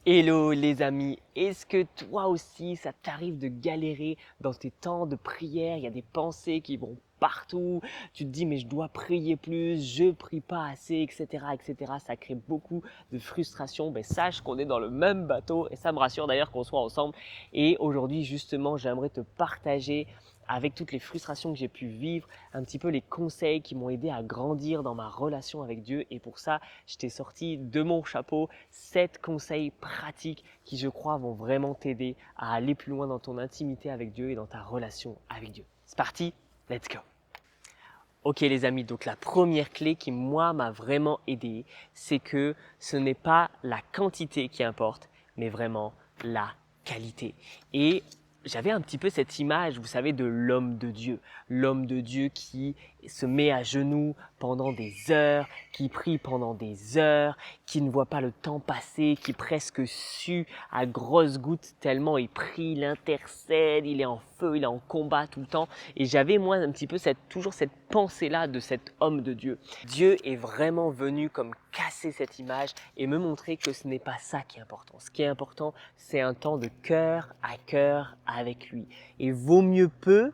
Hello les amis, est-ce que toi aussi ça t'arrive de galérer dans tes temps de prière? Il y a des pensées qui vont partout, tu te dis mais je dois prier plus, je prie pas assez, etc., etc. Ça crée beaucoup de frustration. Ben sache qu'on est dans le même bateau et ça me rassure d'ailleurs qu'on soit ensemble. Et aujourd'hui justement j'aimerais te partager avec toutes les frustrations que j'ai pu vivre, un petit peu les conseils qui m'ont aidé à grandir dans ma relation avec Dieu. Et pour ça, je t'ai sorti de mon chapeau 7 conseils pratiques qui, je crois, vont vraiment t'aider à aller plus loin dans ton intimité avec Dieu et dans ta relation avec Dieu. C'est parti, let's go. Ok les amis, donc la première clé qui moi m'a vraiment aidé, c'est que ce n'est pas la quantité qui importe, mais vraiment la qualité. Et j'avais un petit peu cette image, vous savez, de l'homme de Dieu qui se met à genoux pendant des heures, qui prie pendant des heures, qui ne voit pas le temps passer, qui presque sue à grosses gouttes tellement il prie, il intercède, il est en feu, il est en combat tout le temps. Et j'avais moi un petit peu toujours cette pensée-là de cet homme de Dieu. Dieu est vraiment venu comme casser cette image et me montrer que ce n'est pas ça qui est important. Ce qui est important, c'est un temps de cœur à cœur avec lui. Et vaut mieux peu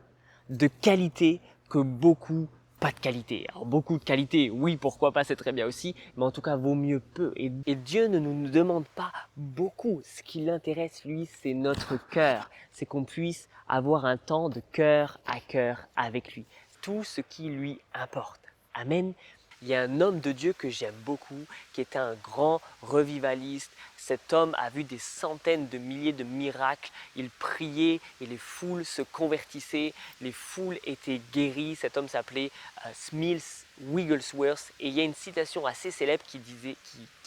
de qualité que beaucoup pas de qualité. Alors beaucoup de qualité, oui, pourquoi pas, c'est très bien aussi, mais en tout cas, vaut mieux peu. Et Dieu ne nous demande pas beaucoup. Ce qui l'intéresse, lui, c'est notre cœur. C'est qu'on puisse avoir un temps de cœur à cœur avec lui. Tout ce qui lui importe. Amen. Il y a un homme de Dieu que j'aime beaucoup, qui était un grand revivaliste. Cet homme a vu des centaines de milliers de miracles. Il priait et les foules se convertissaient. Les foules étaient guéries. Cet homme s'appelait Smith Wigglesworth. Et il y a une citation assez célèbre qui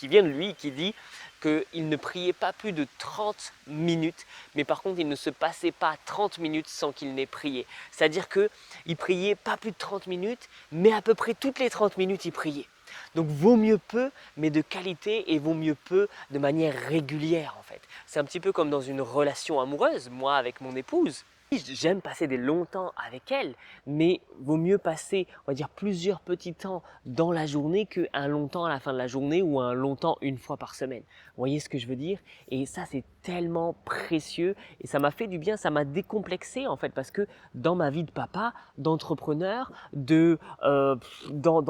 vient de lui, qui dit qu'il ne priait pas plus de 30 minutes, mais par contre il ne se passait pas 30 minutes sans qu'il n'ait prié. C'est-à-dire qu'il priait pas plus de 30 minutes, mais à peu près toutes les 30 minutes il priait. Donc vaut mieux peu, mais de qualité, et vaut mieux peu de manière régulière en fait. C'est un petit peu comme dans une relation amoureuse, moi avec mon épouse. J'aime passer des longs temps avec elle, mais vaut mieux passer, on va dire, plusieurs petits temps dans la journée qu'un long temps à la fin de la journée ou un long temps une fois par semaine. Vous voyez ce que je veux dire? Et ça, c'est tellement précieux et ça m'a fait du bien, ça m'a décomplexé en fait, parce que dans ma vie de papa, d'entrepreneur, dans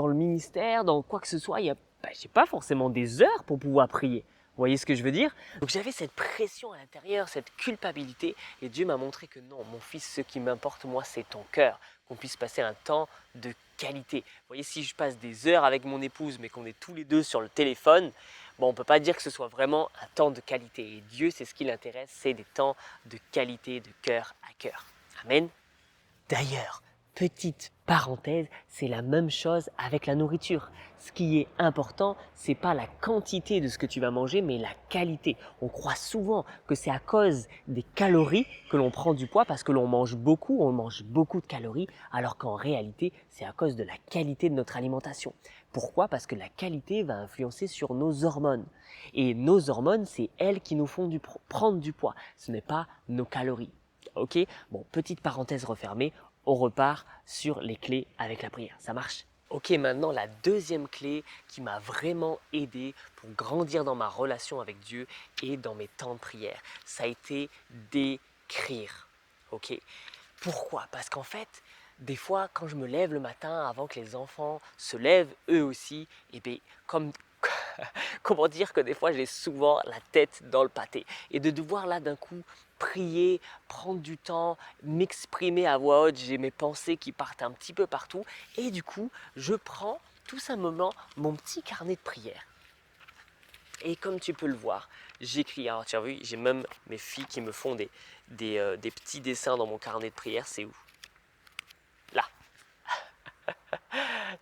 le ministère, dans quoi que ce soit, j'ai pas forcément des heures pour pouvoir prier. Vous voyez ce que je veux dire? Donc j'avais cette pression à l'intérieur, cette culpabilité, et Dieu m'a montré que non, mon fils, ce qui m'importe moi, c'est ton cœur, qu'on puisse passer un temps de qualité. Vous voyez, si je passe des heures avec mon épouse, mais qu'on est tous les deux sur le téléphone, bon, on ne peut pas dire que ce soit vraiment un temps de qualité. Et Dieu, c'est ce qui l'intéresse, c'est des temps de qualité, de cœur à cœur. Amen. D'ailleurs, petite parenthèse, c'est la même chose avec la nourriture. Ce qui est important, c'est pas la quantité de ce que tu vas manger, mais la qualité. On croit souvent que c'est à cause des calories que l'on prend du poids parce que l'on mange beaucoup, on mange beaucoup de calories, alors qu'en réalité, c'est à cause de la qualité de notre alimentation. Pourquoi? Parce que la qualité va influencer sur nos hormones. Et nos hormones, c'est elles qui nous font prendre du poids. Ce n'est pas nos calories. Ok? Bon, petite parenthèse refermée, on repart sur les clés avec la prière. Ça marche? Ok, maintenant la deuxième clé qui m'a vraiment aidé pour grandir dans ma relation avec Dieu et dans mes temps de prière, ça a été d'écrire. Ok? Pourquoi? Parce qu'en fait, des fois, quand je me lève le matin avant que les enfants se lèvent eux aussi, et bien, comme comment dire que des fois j'ai souvent la tête dans le pâté et de devoir là d'un coup prier, prendre du temps, m'exprimer à voix haute, j'ai mes pensées qui partent un petit peu partout et du coup je prends tout simplement mon petit carnet de prière. Et comme tu peux le voir, j'écris. Alors tu as vu, j'ai même mes filles qui me font des petits dessins dans mon carnet de prière. C'est où? Là.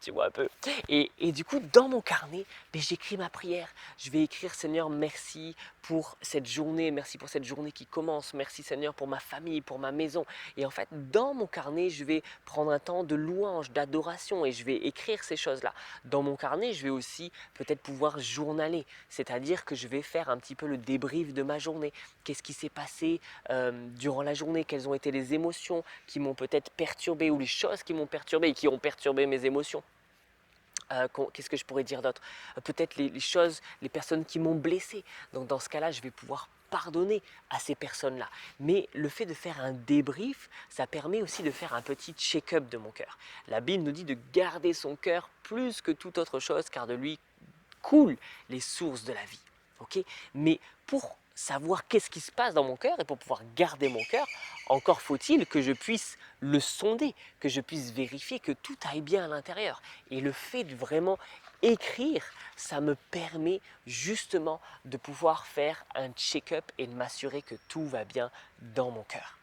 Tu vois un peu. Et du coup, dans mon carnet, ben, j'écris ma prière. Je vais écrire, Seigneur, merci pour cette journée, merci pour cette journée qui commence, merci Seigneur pour ma famille, pour ma maison. Et en fait, dans mon carnet, je vais prendre un temps de louange, d'adoration et je vais écrire ces choses-là. Dans mon carnet, je vais aussi peut-être pouvoir journaler, c'est-à-dire que je vais faire un petit peu le débrief de ma journée. Qu'est-ce qui s'est passé durant la journée? Quelles ont été les émotions qui m'ont peut-être perturbé ou les choses qui m'ont perturbé et qui ont perturbé mes émotions? Qu'est-ce que je pourrais dire d'autre? Peut-être les choses, les personnes qui m'ont blessé. Donc dans ce cas-là, je vais pouvoir pardonner à ces personnes-là. Mais le fait de faire un débrief, ça permet aussi de faire un petit check-up de mon cœur. La Bible nous dit de garder son cœur plus que toute autre chose, car de lui coulent les sources de la vie. Okay? Mais pour savoir qu'est-ce qui se passe dans mon cœur et pour pouvoir garder mon cœur, encore faut-il que je puisse le sonder, que je puisse vérifier que tout aille bien à l'intérieur. Et le fait de vraiment écrire, ça me permet justement de pouvoir faire un check-up et de m'assurer que tout va bien dans mon cœur.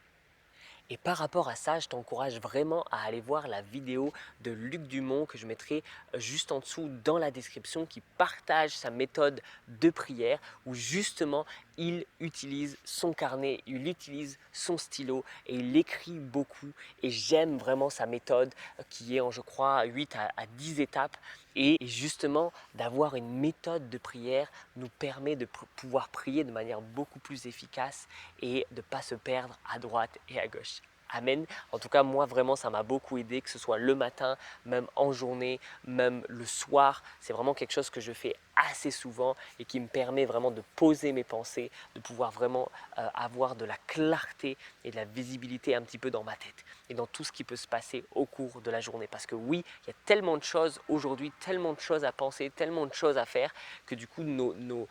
Et par rapport à ça, je t'encourage vraiment à aller voir la vidéo de Luc Dumont que je mettrai juste en dessous dans la description, qui partage sa méthode de prière où justement il utilise son carnet, il utilise son stylo et il écrit beaucoup. Et j'aime vraiment sa méthode qui est en, je crois, 8 à 10 étapes. Et justement, d'avoir une méthode de prière nous permet de pouvoir prier de manière beaucoup plus efficace et de ne pas se perdre à droite et à gauche. Amen. En tout cas, moi, vraiment, ça m'a beaucoup aidé, que ce soit le matin, même en journée, même le soir. C'est vraiment quelque chose que je fais assez souvent et qui me permet vraiment de poser mes pensées, de pouvoir vraiment avoir de la clarté et de la visibilité un petit peu dans ma tête et dans tout ce qui peut se passer au cours de la journée. Parce que oui, il y a tellement de choses aujourd'hui, tellement de choses à penser, tellement de choses à faire que du coup, nos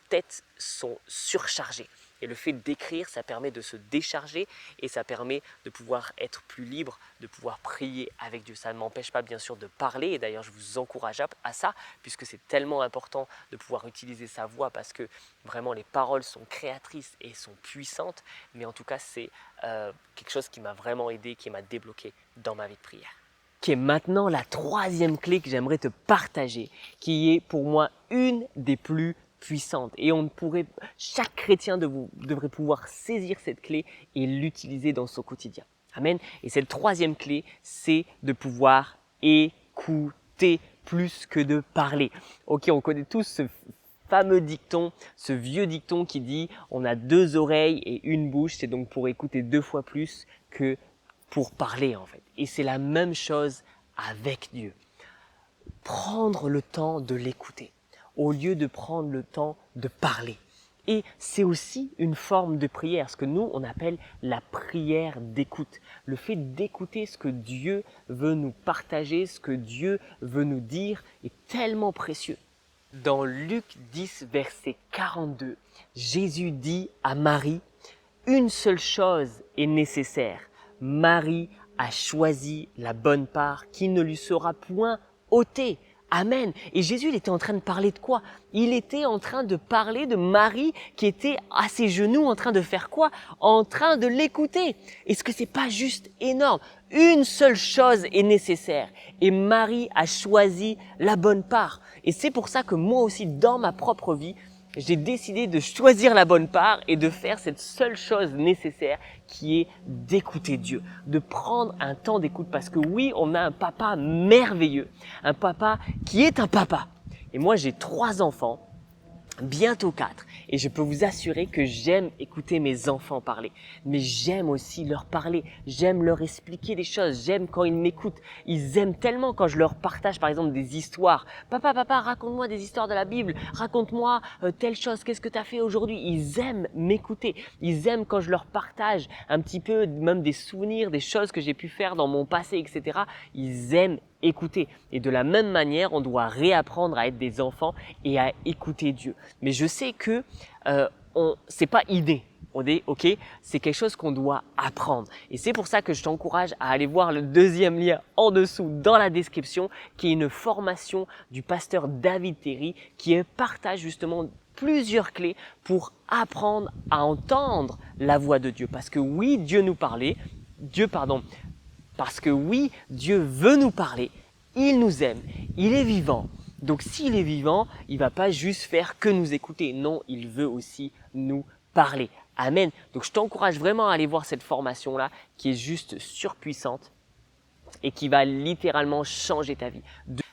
têtes sont surchargées. Et le fait d'écrire, ça permet de se décharger et ça permet de pouvoir être plus libre, de pouvoir prier avec Dieu. Ça ne m'empêche pas bien sûr de parler et d'ailleurs je vous encourage à ça puisque c'est tellement important de pouvoir utiliser sa voix parce que vraiment les paroles sont créatrices et sont puissantes. Mais en tout cas, c'est quelque chose qui m'a vraiment aidé, qui m'a débloqué dans ma vie de prière. Qui est maintenant la troisième clé que j'aimerais te partager, qui est pour moi une des plus puissante et chaque chrétien devrait pouvoir saisir cette clé et l'utiliser dans son quotidien. Amen. Et cette troisième clé, c'est de pouvoir écouter plus que de parler. Ok, on connaît tous ce fameux dicton, ce vieux dicton qui dit on a 2 oreilles et une bouche, c'est donc pour écouter 2 fois plus que pour parler en fait. Et c'est la même chose avec Dieu. Prendre le temps de l'écouter au lieu de prendre le temps de parler. Et c'est aussi une forme de prière, ce que nous on appelle la prière d'écoute. Le fait d'écouter ce que Dieu veut nous partager, ce que Dieu veut nous dire est tellement précieux. Dans Luc 10, verset 42, Jésus dit à Marie, « Une seule chose est nécessaire. Marie a choisi la bonne part qui ne lui sera point ôtée. » Amen. Et Jésus, il était en train de parler de quoi? Il était en train de parler de Marie qui était à ses genoux en train de faire quoi? En train de l'écouter. Est-ce que c'est pas juste énorme? Une seule chose est nécessaire et Marie a choisi la bonne part. Et c'est pour ça que moi aussi, dans ma propre vie, j'ai décidé de choisir la bonne part et de faire cette seule chose nécessaire qui est d'écouter Dieu, de prendre un temps d'écoute parce que oui, on a un papa merveilleux, un papa qui est un papa. Et moi, j'ai 3 enfants, bientôt 4, et je peux vous assurer que j'aime écouter mes enfants parler, mais j'aime aussi leur parler, j'aime leur expliquer des choses, j'aime quand ils m'écoutent, ils aiment tellement quand je leur partage par exemple des histoires. Papa, raconte-moi des histoires de la Bible, raconte-moi telle chose, qu'est-ce que tu as fait aujourd'hui? Ils aiment m'écouter, ils aiment quand je leur partage un petit peu même des souvenirs, des choses que j'ai pu faire dans mon passé, etc. Ils aiment écouter. Et de la même manière, on doit réapprendre à être des enfants et à écouter Dieu. Mais je sais que c'est pas inné. Ok, c'est quelque chose qu'on doit apprendre. Et c'est pour ça que je t'encourage à aller voir le deuxième lien en dessous dans la description, qui est une formation du pasteur David Terry, qui partage justement plusieurs clés pour apprendre à entendre la voix de Dieu. Parce que oui, parce que oui, Dieu veut nous parler, il nous aime, il est vivant. Donc s'il est vivant, il ne va pas juste faire que nous écouter. Non, il veut aussi nous parler. Amen. Donc je t'encourage vraiment à aller voir cette formation-là qui est juste surpuissante et qui va littéralement changer ta vie.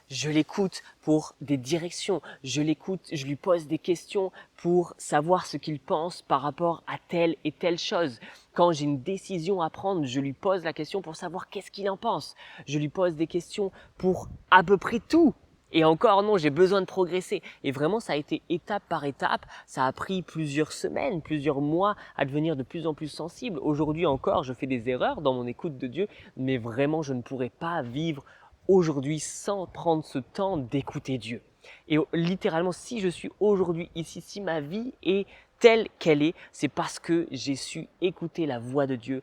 Je l'écoute pour des directions, je lui pose des questions pour savoir ce qu'il pense par rapport à telle et telle chose. Quand j'ai une décision à prendre, je lui pose la question pour savoir qu'est-ce qu'il en pense. Je lui pose des questions pour à peu près tout. Et encore non, j'ai besoin de progresser. Et vraiment, ça a été étape par étape. Ça a pris plusieurs semaines, plusieurs mois à devenir de plus en plus sensible. Aujourd'hui encore, je fais des erreurs dans mon écoute de Dieu, mais vraiment, je ne pourrais pas vivre aujourd'hui sans prendre ce temps d'écouter Dieu. Et littéralement, si je suis aujourd'hui ici, si ma vie est telle qu'elle est, c'est parce que j'ai su écouter la voix de Dieu,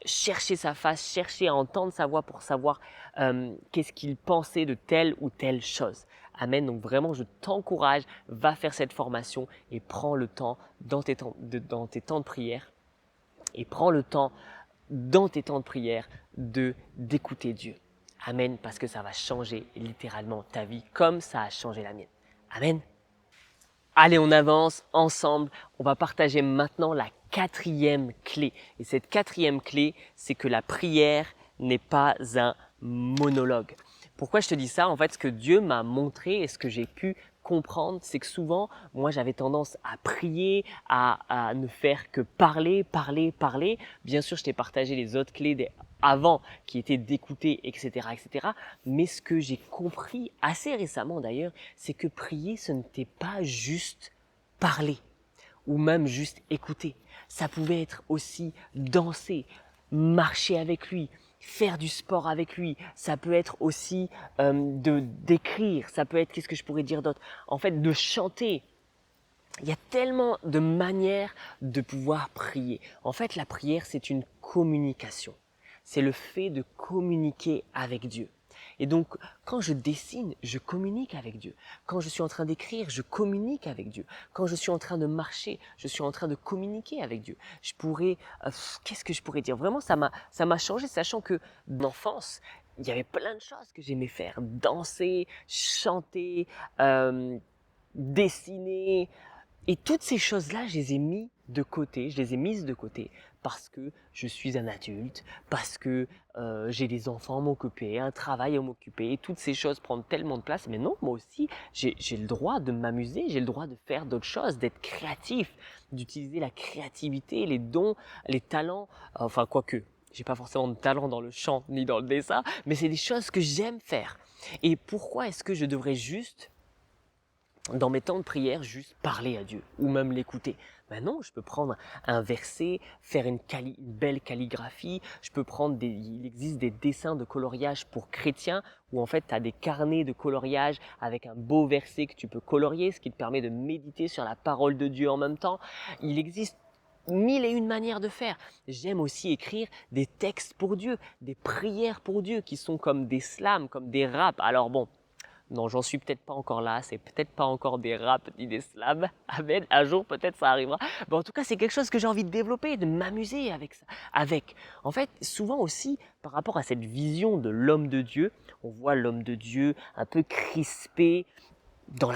chercher sa face, chercher à entendre sa voix pour savoir qu'est-ce qu'il pensait de telle ou telle chose. Amen. Donc vraiment, je t'encourage, va faire cette formation et prends le temps dans tes temps de prière. Et prends le temps dans tes temps de prière d'écouter Dieu. Amen. Parce que ça va changer littéralement ta vie comme ça a changé la mienne. Amen. Allez, on avance ensemble. On va partager maintenant la quatrième clé. Et cette quatrième clé, c'est que la prière n'est pas un monologue. Pourquoi je te dis ça? En fait, ce que Dieu m'a montré et ce que j'ai pu comprendre, c'est que souvent, moi, j'avais tendance à prier, à ne faire que parler. Bien sûr, je t'ai partagé les autres clés avant qui étaient d'écouter, etc. Mais ce que j'ai compris assez récemment d'ailleurs, c'est que prier, ce n'était pas juste parler ou même juste écouter. Ça pouvait être aussi danser, marcher avec lui, faire du sport avec lui. Ça peut être aussi d'écrire. Ça peut être, qu'est-ce que je pourrais dire d'autre? En fait, de chanter. Il y a tellement de manières de pouvoir prier. En fait, la prière, c'est une communication. C'est le fait de communiquer avec Dieu. Et donc, quand je dessine, je communique avec Dieu. Quand je suis en train d'écrire, je communique avec Dieu. Quand je suis en train de marcher, je suis en train de communiquer avec Dieu. Qu'est-ce que je pourrais dire? Vraiment, ça m'a changé, sachant que dans l'enfance, il y avait plein de choses que j'aimais faire. Danser, chanter, dessiner. Et toutes ces choses-là, je les ai mises de côté parce que je suis un adulte, parce que j'ai des enfants à m'occuper, un travail à m'occuper, et toutes ces choses prennent tellement de place. Mais non, moi aussi, j'ai le droit de m'amuser, j'ai le droit de faire d'autres choses, d'être créatif, d'utiliser la créativité, les dons, les talents, enfin quoique, j'ai pas forcément de talent dans le chant ni dans le dessin, mais c'est des choses que j'aime faire. Et pourquoi est-ce que je devrais juste dans mes temps de prière, juste parler à Dieu ou même l'écouter? Ben non, je peux prendre un verset, faire une belle calligraphie, il existe des dessins de coloriage pour chrétiens où en fait tu as des carnets de coloriage avec un beau verset que tu peux colorier, ce qui te permet de méditer sur la parole de Dieu en même temps. Il existe mille et une manières de faire. J'aime aussi écrire des textes pour Dieu, des prières pour Dieu qui sont comme des slams, comme des raps. Alors bon, non, j'en suis peut-être pas encore là, c'est peut-être pas encore des raps ni des slams. Amen, un jour peut-être ça arrivera. Mais en tout cas, c'est quelque chose que j'ai envie de développer, de m'amuser avec ça. En fait, souvent aussi, par rapport à cette vision de l'homme de Dieu, on voit l'homme de Dieu un peu crispé dans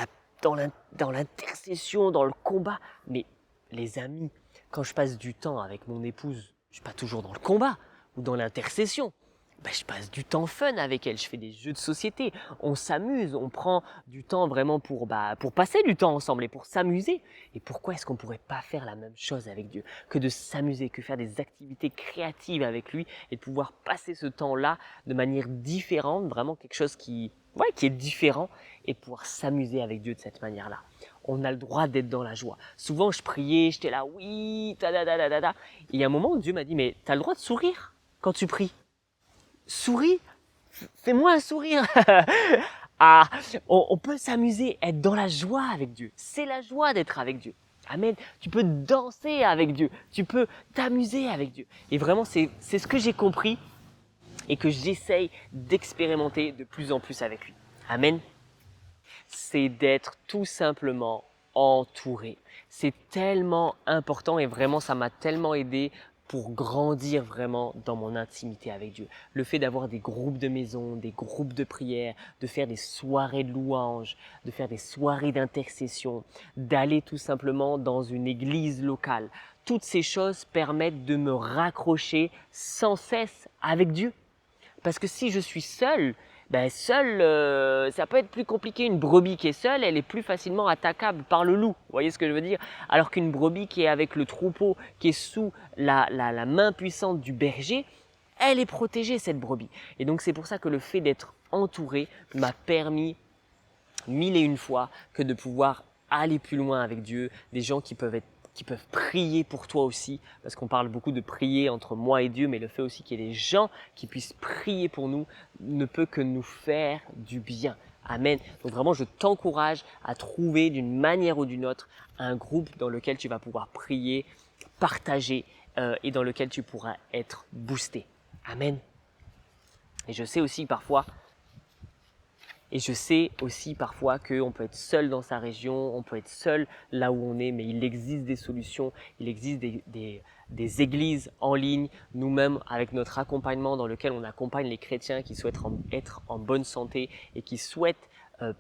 l'intercession, dans le combat. Mais les amis, quand je passe du temps avec mon épouse, je suis pas toujours dans le combat ou dans l'intercession. Je passe du temps fun avec elle, je fais des jeux de société, on s'amuse, on prend du temps vraiment pour passer du temps ensemble et pour s'amuser. Et pourquoi est-ce qu'on ne pourrait pas faire la même chose avec Dieu? Que de s'amuser, que faire des activités créatives avec lui et de pouvoir passer ce temps-là de manière différente, vraiment quelque chose qui est différent et pouvoir s'amuser avec Dieu de cette manière-là. On a le droit d'être dans la joie. Souvent, je priais, j'étais là, oui, ta da da da da da. Et il y a un moment où Dieu m'a dit, mais tu as le droit de sourire quand tu pries. Souris, fais-moi un sourire. On peut s'amuser, être dans la joie avec Dieu. C'est la joie d'être avec Dieu. Amen. Tu peux danser avec Dieu. Tu peux t'amuser avec Dieu. Et vraiment, c'est ce que j'ai compris et que j'essaye d'expérimenter de plus en plus avec lui. Amen. C'est d'être tout simplement entouré. C'est tellement important et vraiment, ça m'a tellement aidé pour grandir vraiment dans mon intimité avec Dieu. Le fait d'avoir des groupes de maison, des groupes de prière, de faire des soirées de louanges, de faire des soirées d'intercession, d'aller tout simplement dans une église locale. Toutes ces choses permettent de me raccrocher sans cesse avec Dieu. Parce que si je suis seul, ça peut être plus compliqué. Une brebis qui est seule, elle est plus facilement attaquable par le loup. Vous voyez ce que je veux dire? Alors qu'une brebis qui est avec le troupeau, qui est sous la main puissante du berger, elle est protégée, cette brebis. Et donc c'est pour ça que le fait d'être entouré m'a permis mille et une fois que de pouvoir aller plus loin avec Dieu, des gens qui peuvent prier pour toi aussi, parce qu'on parle beaucoup de prier entre moi et Dieu, mais le fait aussi qu'il y ait des gens qui puissent prier pour nous ne peut que nous faire du bien. Amen. Donc vraiment, je t'encourage à trouver d'une manière ou d'une autre un groupe dans lequel tu vas pouvoir prier, partager et dans lequel tu pourras être boosté. Amen. Et je sais aussi parfois qu'on peut être seul dans sa région, on peut être seul là où on est, mais il existe des solutions, il existe des églises en ligne, nous-mêmes avec notre accompagnement dans lequel on accompagne les chrétiens qui souhaitent être en bonne santé et qui souhaitent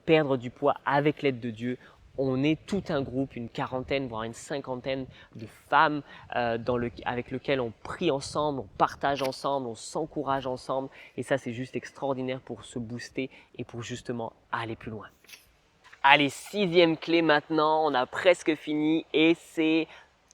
perdre du poids avec l'aide de Dieu. On est tout un groupe, une quarantaine, voire une cinquantaine de femmes avec lesquelles on prie ensemble, on partage ensemble, on s'encourage ensemble. Et ça, c'est juste extraordinaire pour se booster et pour justement aller plus loin. Allez, 6e clé maintenant, on a presque fini et c'est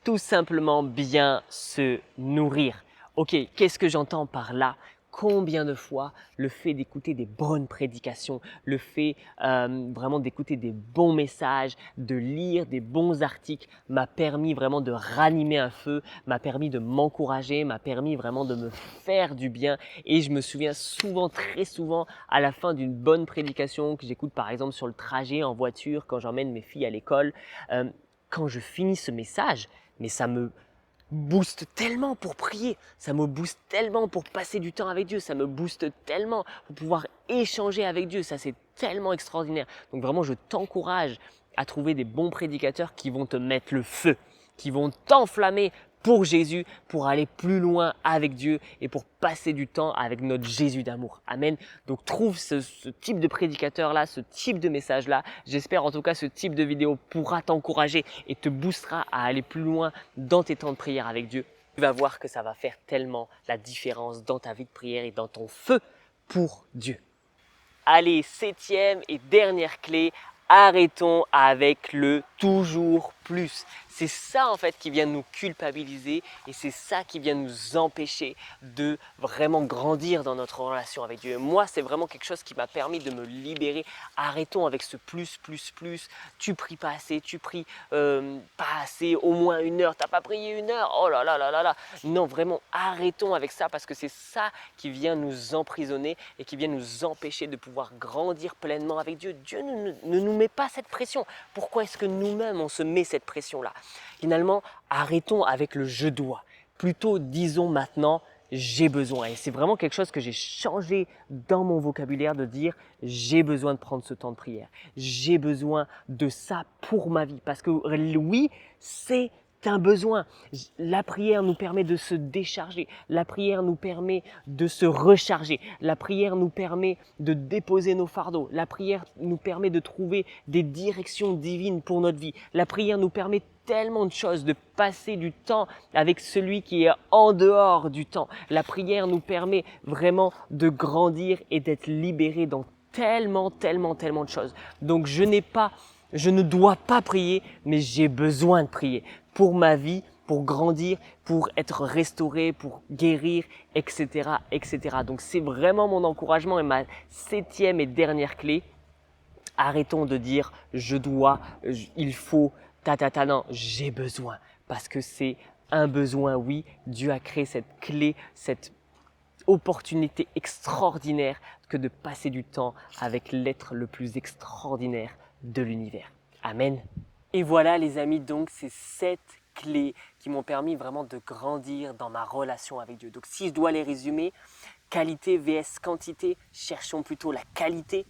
tout simplement bien se nourrir. Ok, qu'est-ce que j'entends par là? Combien de fois le fait d'écouter des bonnes prédications, le fait vraiment d'écouter des bons messages, de lire des bons articles m'a permis vraiment de ranimer un feu, m'a permis de m'encourager, m'a permis vraiment de me faire du bien. Et je me souviens souvent, très souvent, à la fin d'une bonne prédication que j'écoute par exemple sur le trajet en voiture, quand j'emmène mes filles à l'école, quand je finis ce message, mais ça me booste tellement pour prier, ça me booste tellement pour passer du temps avec Dieu, ça me booste tellement pour pouvoir échanger avec Dieu, ça c'est tellement extraordinaire. Donc vraiment je t'encourage à trouver des bons prédicateurs qui vont te mettre le feu, qui vont t'enflammer pour Jésus, pour aller plus loin avec Dieu et pour passer du temps avec notre Jésus d'amour. Amen. Donc trouve ce type de prédicateur-là, ce type de message-là. J'espère en tout cas ce type de vidéo pourra t'encourager et te boostera à aller plus loin dans tes temps de prière avec Dieu. Tu vas voir que ça va faire tellement la différence dans ta vie de prière et dans ton feu pour Dieu. Allez, 7e et dernière clé, arrêtons avec le toujours plus. C'est ça en fait qui vient nous culpabiliser et c'est ça qui vient nous empêcher de vraiment grandir dans notre relation avec Dieu. Moi, c'est vraiment quelque chose qui m'a permis de me libérer. Arrêtons avec ce plus, plus, plus. Tu pries pas assez, tu pries pas assez, au moins 1 heure. T'as pas prié 1 heure, oh là là là là là. Non, vraiment, arrêtons avec ça parce que c'est ça qui vient nous emprisonner et qui vient nous empêcher de pouvoir grandir pleinement avec Dieu. Dieu ne nous met pas cette pression. Pourquoi est-ce que nous-mêmes on se met cette pression-là? Finalement, arrêtons avec le je dois. Plutôt disons maintenant j'ai besoin. Et c'est vraiment quelque chose que j'ai changé dans mon vocabulaire de dire j'ai besoin de prendre ce temps de prière. J'ai besoin de ça pour ma vie. Parce que oui, c'est un besoin. La prière nous permet de se décharger. La prière nous permet de se recharger. La prière nous permet de déposer nos fardeaux. La prière nous permet de trouver des directions divines pour notre vie. La prière nous permet tellement de choses, de passer du temps avec celui qui est en dehors du temps. La prière nous permet vraiment de grandir et d'être libérés dans tellement de choses. Donc je ne dois pas prier, mais j'ai besoin de prier pour ma vie, pour grandir, pour être restauré, pour guérir, etc., etc. Donc c'est vraiment mon encouragement et ma 7e et dernière clé. Arrêtons de dire je dois, il faut, non, j'ai besoin. Parce que c'est un besoin, oui. Dieu a créé cette clé, cette opportunité extraordinaire que de passer du temps avec l'être le plus extraordinaire de l'univers. Amen. Et voilà les amis, donc c'est 7 clés qui m'ont permis vraiment de grandir dans ma relation avec Dieu. Donc si je dois les résumer, qualité vs quantité, cherchons plutôt la qualité.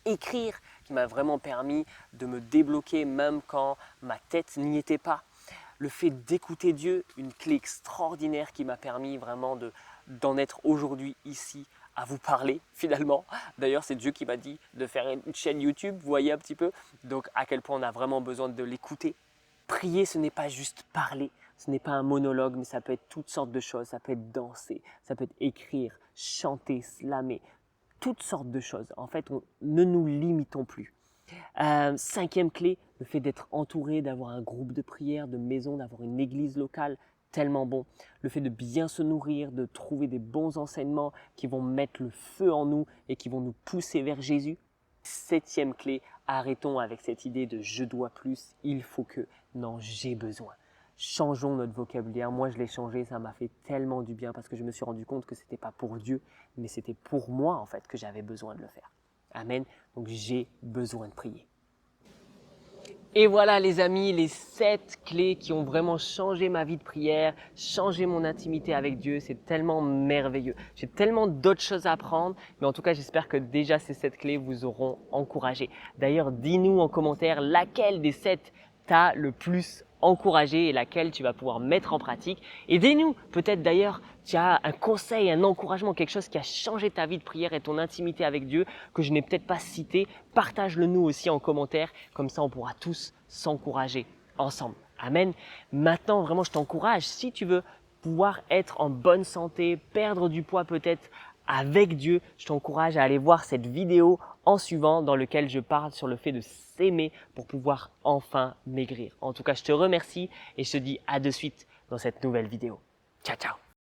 Écrire, qui m'a vraiment permis de me débloquer même quand ma tête n'y était pas. Le fait d'écouter Dieu, une clé extraordinaire qui m'a permis vraiment d'en être aujourd'hui ici à vous parler finalement. D'ailleurs, c'est Dieu qui m'a dit de faire une chaîne YouTube, vous voyez un petit peu. Donc à quel point on a vraiment besoin de l'écouter. Prier, ce n'est pas juste parler, ce n'est pas un monologue, mais ça peut être toutes sortes de choses. Ça peut être danser, ça peut être écrire, chanter, slammer, toutes sortes de choses. En fait, ne nous limitons plus. 5e clé, le fait d'être entouré, d'avoir un groupe de prière, de maison, d'avoir une église locale, tellement bon. Le fait de bien se nourrir, de trouver des bons enseignements qui vont mettre le feu en nous et qui vont nous pousser vers Jésus. 7e clé, arrêtons avec cette idée de je dois plus, il faut que, non, j'ai besoin. Changeons notre vocabulaire. Moi, je l'ai changé, ça m'a fait tellement du bien parce que je me suis rendu compte que ce n'était pas pour Dieu, mais c'était pour moi en fait que j'avais besoin de le faire. Amen. Donc j'ai besoin de prier. Et voilà les amis, les 7 clés qui ont vraiment changé ma vie de prière, changé mon intimité avec Dieu. C'est tellement merveilleux. J'ai tellement d'autres choses à apprendre, mais en tout cas j'espère que déjà ces 7 clés vous auront encouragé. D'ailleurs, dis-nous en commentaire laquelle des 7 t'a le plus encouragé et laquelle tu vas pouvoir mettre en pratique. Et dis-nous, peut-être d'ailleurs, tu as un conseil, un encouragement, quelque chose qui a changé ta vie de prière et ton intimité avec Dieu que je n'ai peut-être pas cité. Partage-le nous aussi en commentaire, comme ça on pourra tous s'encourager ensemble. Amen. Maintenant, vraiment, je t'encourage, si tu veux pouvoir être en bonne santé, perdre du poids peut-être avec Dieu, je t'encourage à aller voir cette vidéo en suivant dans lequel je parle sur le fait de s'aimer pour pouvoir enfin maigrir. En tout cas, je te remercie et je te dis à de suite dans cette nouvelle vidéo. Ciao, ciao!